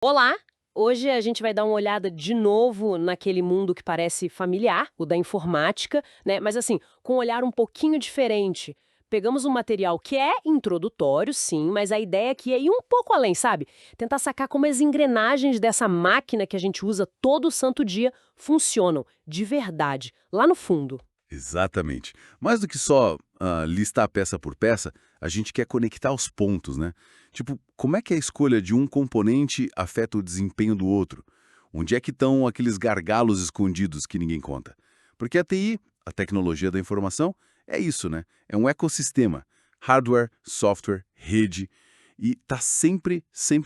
Olá! Hoje a gente vai dar uma olhada de novo naquele mundo que parece familiar, o da informática, né? Mas assim, com um olhar um pouquinho diferente. Pegamos um material que é introdutório, sim, mas a ideia aqui é ir um pouco além, sabe? Tentar sacar como as engrenagens dessa máquina que a gente usa todo santo dia funcionam, de verdade, lá no fundo. Exatamente. Mais do que só listar peça por peça, a gente quer conectar os pontos, né? Tipo, como é que a escolha de um componente afeta o desempenho do outro? Onde é que estão aqueles gargalos escondidos que ninguém conta? Porque a TI, a tecnologia da informação, é isso, né? É um ecossistema. Hardware, software, rede, e está sempre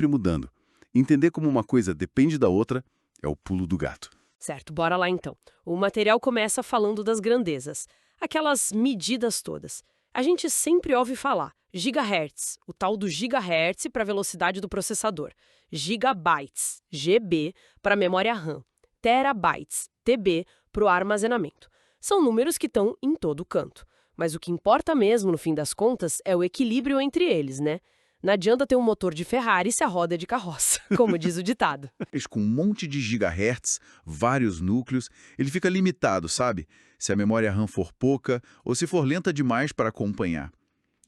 mudando. Entender como uma coisa depende da outra é o pulo do gato. Certo, bora lá então. O material começa falando das grandezas, aquelas medidas todas. A gente sempre ouve falar gigahertz, o tal do gigahertz para a velocidade do processador, gigabytes, GB, para a memória RAM, terabytes, TB, para o armazenamento. São números que estão em todo canto. Mas o que importa mesmo, no fim das contas, é o equilíbrio entre eles, né? Não adianta ter um motor de Ferrari se a roda é de carroça, como diz o ditado. Mas com um monte de gigahertz, vários núcleos, ele fica limitado, sabe? Se a memória RAM for pouca ou se for lenta demais para acompanhar.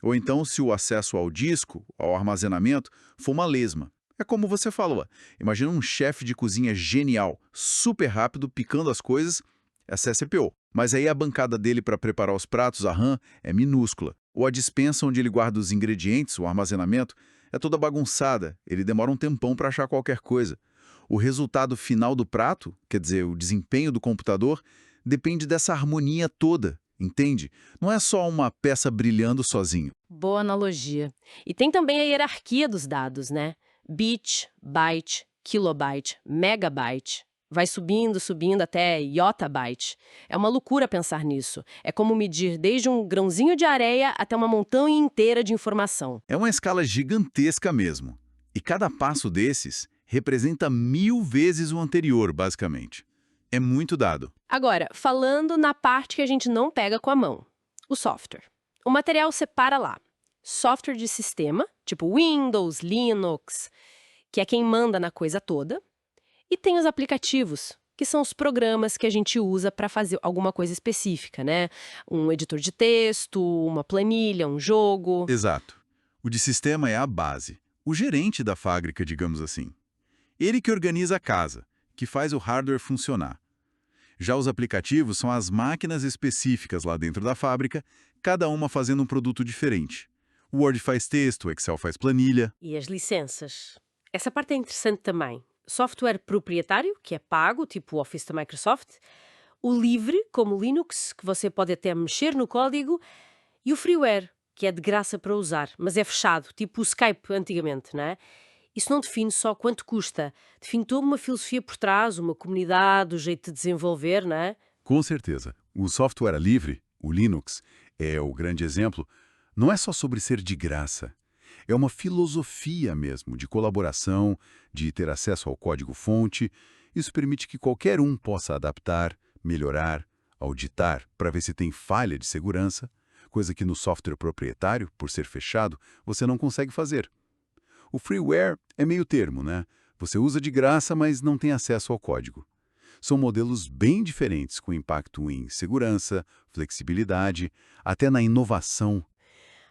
Ou então se o acesso ao disco, ao armazenamento, for uma lesma. É como você falou, imagina um chefe de cozinha genial, super rápido, picando as coisas, essa é a CPU. Mas aí a bancada dele para preparar os pratos, a RAM, é minúscula. Ou a despensa onde ele guarda os ingredientes, o armazenamento, é toda bagunçada, ele demora um tempão para achar qualquer coisa. O resultado final do prato, quer dizer, o desempenho do computador, depende dessa harmonia toda, entende? Não é só uma peça brilhando sozinho. Boa analogia. E tem também a hierarquia dos dados, né? Bit, byte, kilobyte, megabyte. Vai subindo, subindo até yottabyte. É uma loucura pensar nisso. É como medir desde um grãozinho de areia até uma montanha inteira de informação. É uma escala gigantesca mesmo. E cada passo desses representa 1000 vezes o anterior, basicamente. É muito dado. Agora, falando na parte que a gente não pega com a mão, o software. O material separa lá. Software de sistema, tipo Windows, Linux, que é quem manda na coisa toda. E tem os aplicativos, que são os programas que a gente usa para fazer alguma coisa específica, né? Um editor de texto, uma planilha, um jogo. Exato. O de sistema é a base. O gerente da fábrica, digamos assim. Ele que organiza a casa, que faz o hardware funcionar. Já os aplicativos são as máquinas específicas lá dentro da fábrica, cada uma fazendo um produto diferente. O Word faz texto, o Excel faz planilha. E as licenças. Essa parte é interessante também. Software proprietário, que é pago, tipo o Office da Microsoft. O livre, como o Linux, que você pode até mexer no código. E o freeware, que é de graça para usar, mas é fechado, tipo o Skype antigamente, não é? Isso não define só quanto custa, define toda uma filosofia por trás, uma comunidade, o jeito de desenvolver, não é? Com certeza. O software livre, o Linux, é o grande exemplo, não é só sobre ser de graça. É uma filosofia mesmo de colaboração, de ter acesso ao código-fonte. Isso permite que qualquer um possa adaptar, melhorar, auditar para ver se tem falha de segurança, coisa que no software proprietário, por ser fechado, você não consegue fazer. O freeware é meio termo, né? Você usa de graça, mas não tem acesso ao código. São modelos bem diferentes, com impacto em segurança, flexibilidade, até na inovação.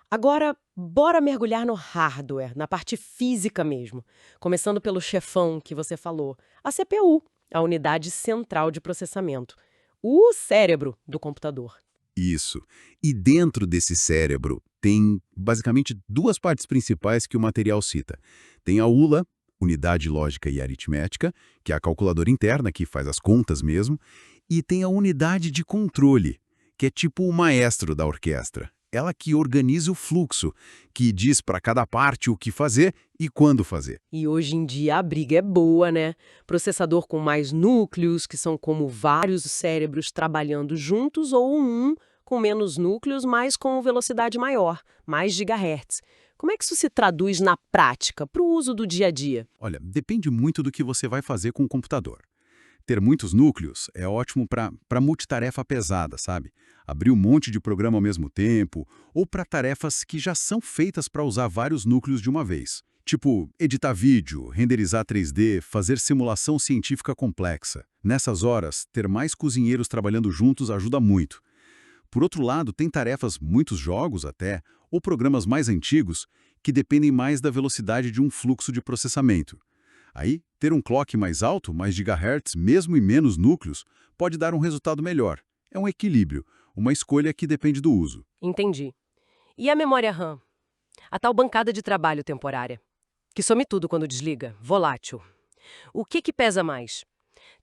Agora, bora mergulhar no hardware, na parte física mesmo. Começando pelo chefão que você falou, a CPU, a unidade central de processamento. O cérebro do computador. Isso. E dentro desse cérebro tem basicamente duas partes principais que o material cita. Tem a ULA, unidade lógica e aritmética, que é a calculadora interna que faz as contas mesmo, e tem a unidade de controle, que é tipo o maestro da orquestra. Ela que organiza o fluxo, que diz para cada parte o que fazer e quando fazer. E hoje em dia a briga é boa, né? Processador com mais núcleos, que são como vários cérebros trabalhando juntos, ou um com menos núcleos, mas com velocidade maior, mais gigahertz. Como é que isso se traduz na prática, para o uso do dia a dia? Olha, depende muito do que você vai fazer com o computador. Ter muitos núcleos é ótimo para multitarefa pesada, sabe? Abrir um monte de programa ao mesmo tempo, ou para tarefas que já são feitas para usar vários núcleos de uma vez. Tipo, editar vídeo, renderizar 3D, fazer simulação científica complexa. Nessas horas, ter mais cozinheiros trabalhando juntos ajuda muito. Por outro lado, tem tarefas, muitos jogos até, ou programas mais antigos, que dependem mais da velocidade de um fluxo de processamento. Aí, ter um clock mais alto, mais gigahertz, mesmo em menos núcleos, pode dar um resultado melhor. É um equilíbrio, uma escolha que depende do uso. Entendi. E a memória RAM? A tal bancada de trabalho temporária, que some tudo quando desliga, volátil. O que pesa mais?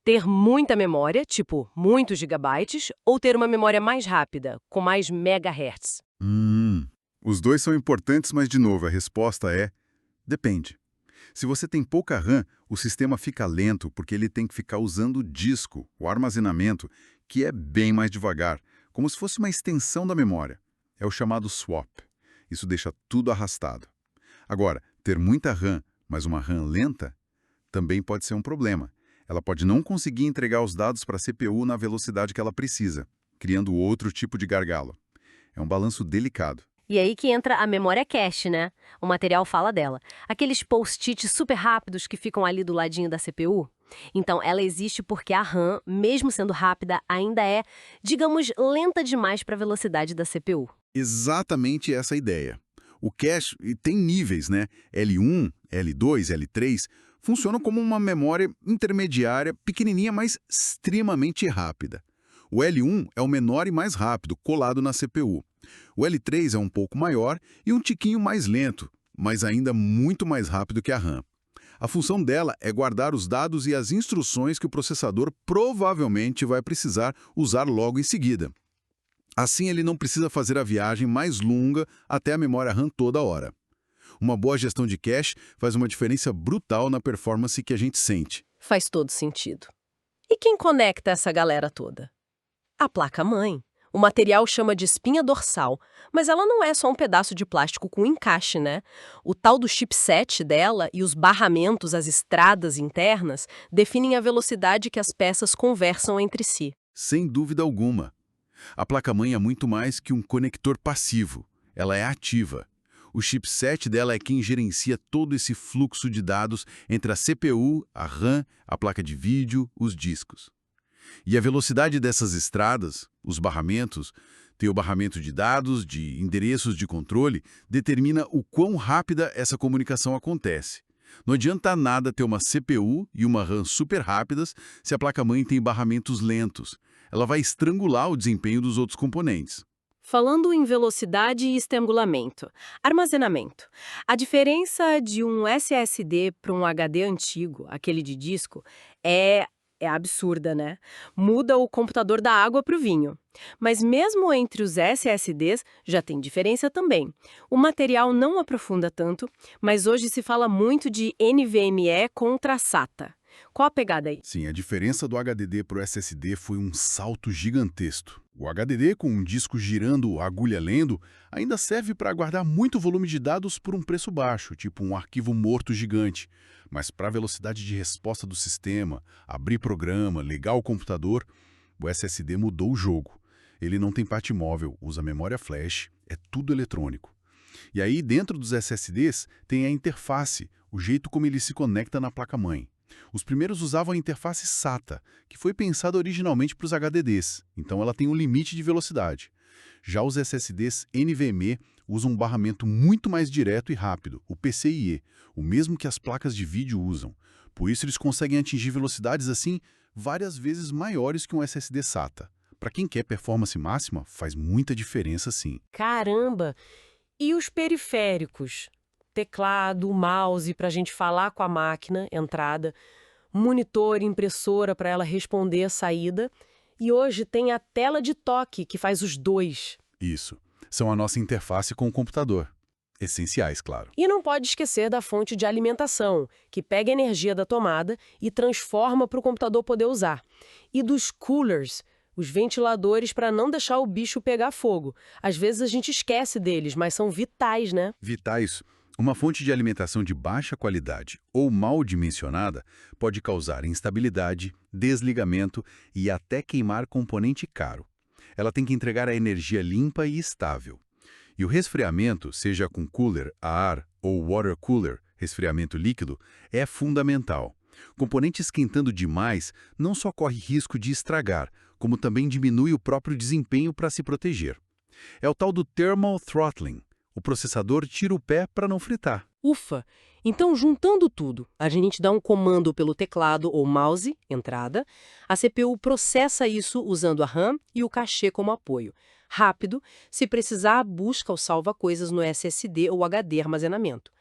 Ter muita memória, tipo muitos gigabytes, ou ter uma memória mais rápida, com mais megahertz? Os dois são importantes, mas, de novo, a resposta é: depende. Se você tem pouca RAM, o sistema fica lento porque ele tem que ficar usando o disco, o armazenamento, que é bem mais devagar, como se fosse uma extensão da memória. É o chamado swap. Isso deixa tudo arrastado. Agora, ter muita RAM, mas uma RAM lenta, também pode ser um problema. Ela pode não conseguir entregar os dados para a CPU na velocidade que ela precisa, criando outro tipo de gargalo. É um balanço delicado. E aí que entra a memória cache, né? O material fala dela. Aqueles post-it super rápidos que ficam ali do ladinho da CPU. Então, ela existe porque a RAM, mesmo sendo rápida, ainda é, digamos, lenta demais para a velocidade da CPU. Exatamente essa a ideia. O cache tem níveis, né? L1, L2, L3, funcionam como uma memória intermediária, pequenininha, mas extremamente rápida. O L1 é o menor e mais rápido, colado na CPU. O L3 é um pouco maior e um tiquinho mais lento, mas ainda muito mais rápido que a RAM. A função dela é guardar os dados e as instruções que o processador provavelmente vai precisar usar logo em seguida. Assim, ele não precisa fazer a viagem mais longa até a memória RAM toda hora. Uma boa gestão de cache faz uma diferença brutal na performance que a gente sente. Faz todo sentido. E quem conecta essa galera toda? A placa-mãe. O material chama de espinha dorsal, mas ela não é só um pedaço de plástico com encaixe, né? O tal do chipset dela e os barramentos, as estradas internas, definem a velocidade que as peças conversam entre si. Sem dúvida alguma. A placa-mãe é muito mais que um conector passivo. Ela é ativa. O chipset dela é quem gerencia todo esse fluxo de dados entre a CPU, a RAM, a placa de vídeo, os discos. E a velocidade dessas estradas, os barramentos, tem o barramento de dados, de endereços de controle, determina o quão rápida essa comunicação acontece. Não adianta nada ter uma CPU e uma RAM super rápidas se a placa-mãe tem barramentos lentos. Ela vai estrangular o desempenho dos outros componentes. Falando em velocidade e estrangulamento, armazenamento. A diferença de um SSD para um HD antigo, aquele de disco, é absurda, né? Muda o computador da água para o vinho. Mas mesmo entre os SSDs já tem diferença também. O material não aprofunda tanto, mas hoje se fala muito de NVMe contra SATA. Qual a pegada aí? Sim, a diferença do HDD para o SSD foi um salto gigantesco. O HDD, com um disco girando, agulha lendo, ainda serve para guardar muito volume de dados por um preço baixo, tipo um arquivo morto gigante. Mas para a velocidade de resposta do sistema, abrir programa, ligar o computador, o SSD mudou o jogo. Ele não tem parte móvel, usa memória flash, é tudo eletrônico. E aí, dentro dos SSDs, tem a interface, o jeito como ele se conecta na placa-mãe. Os primeiros usavam a interface SATA, que foi pensada originalmente para os HDDs, então ela tem um limite de velocidade. Já os SSDs NVMe usam um barramento muito mais direto e rápido, o PCIe, o mesmo que as placas de vídeo usam. Por isso eles conseguem atingir velocidades assim várias vezes maiores que um SSD SATA. Para quem quer performance máxima, faz muita diferença sim. Caramba! E os periféricos? Teclado, mouse para a gente falar com a máquina, entrada, monitor, impressora para ela responder a saída, e hoje tem a tela de toque que faz os dois. Isso. São a nossa interface com o computador. Essenciais, claro. E não pode esquecer da fonte de alimentação, que pega a energia da tomada e transforma para o computador poder usar. E dos coolers, os ventiladores para não deixar o bicho pegar fogo. Às vezes a gente esquece deles, mas são vitais, né? Vitais. Uma fonte de alimentação de baixa qualidade ou mal dimensionada pode causar instabilidade, desligamento e até queimar componente caro. Ela tem que entregar a energia limpa e estável. E o resfriamento, seja com cooler a ar ou water cooler, resfriamento líquido, é fundamental. Componente esquentando demais não só corre risco de estragar, como também diminui o próprio desempenho para se proteger. É o tal do thermal throttling. O processador tira o pé para não fritar. Ufa! Então, juntando tudo, a gente dá um comando pelo teclado ou mouse, entrada, a CPU processa isso usando a RAM e o cachê como apoio. Rápido, se precisar, busca ou salva coisas no SSD ou HD armazenamento.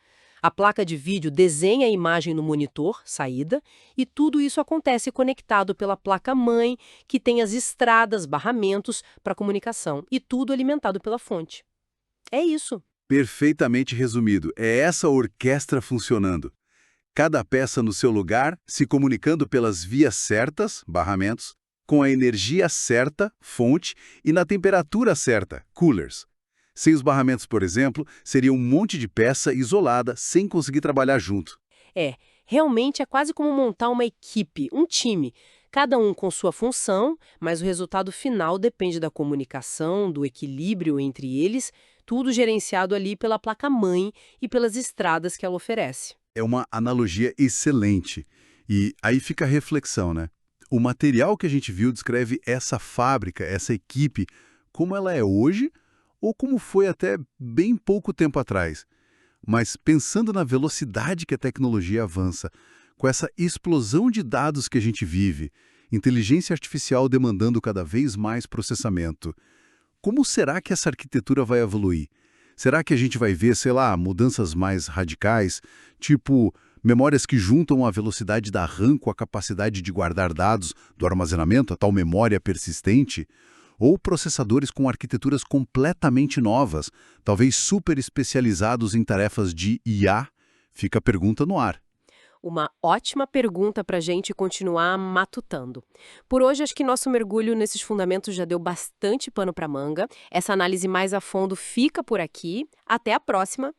A placa de vídeo desenha a imagem no monitor, saída, e tudo isso acontece conectado pela placa-mãe, que tem as estradas, barramentos para comunicação, e tudo alimentado pela fonte. É isso. Perfeitamente resumido, é essa orquestra funcionando. Cada peça no seu lugar, se comunicando pelas vias certas, barramentos, com a energia certa, fonte, e na temperatura certa, coolers. Sem os barramentos, por exemplo, seria um monte de peça isolada, sem conseguir trabalhar junto. Realmente é quase como montar uma equipe, um time, cada um com sua função, mas o resultado final depende da comunicação, do equilíbrio entre eles, tudo gerenciado ali pela placa-mãe e pelas estradas que ela oferece. É uma analogia excelente. E aí fica a reflexão, né? O material que a gente viu descreve essa fábrica, essa equipe, como ela é hoje ou como foi até bem pouco tempo atrás. Mas pensando na velocidade que a tecnologia avança, com essa explosão de dados que a gente vive, inteligência artificial demandando cada vez mais processamento, como será que essa arquitetura vai evoluir? Será que a gente vai ver, sei lá, mudanças mais radicais, tipo memórias que juntam a velocidade da RAM com a capacidade de guardar dados do armazenamento, a tal memória persistente? Ou processadores com arquiteturas completamente novas, talvez super especializados em tarefas de IA? Fica a pergunta no ar. Uma ótima pergunta para a gente continuar matutando. Por hoje, acho que nosso mergulho nesses fundamentos já deu bastante pano para manga. Essa análise mais a fundo fica por aqui. Até a próxima!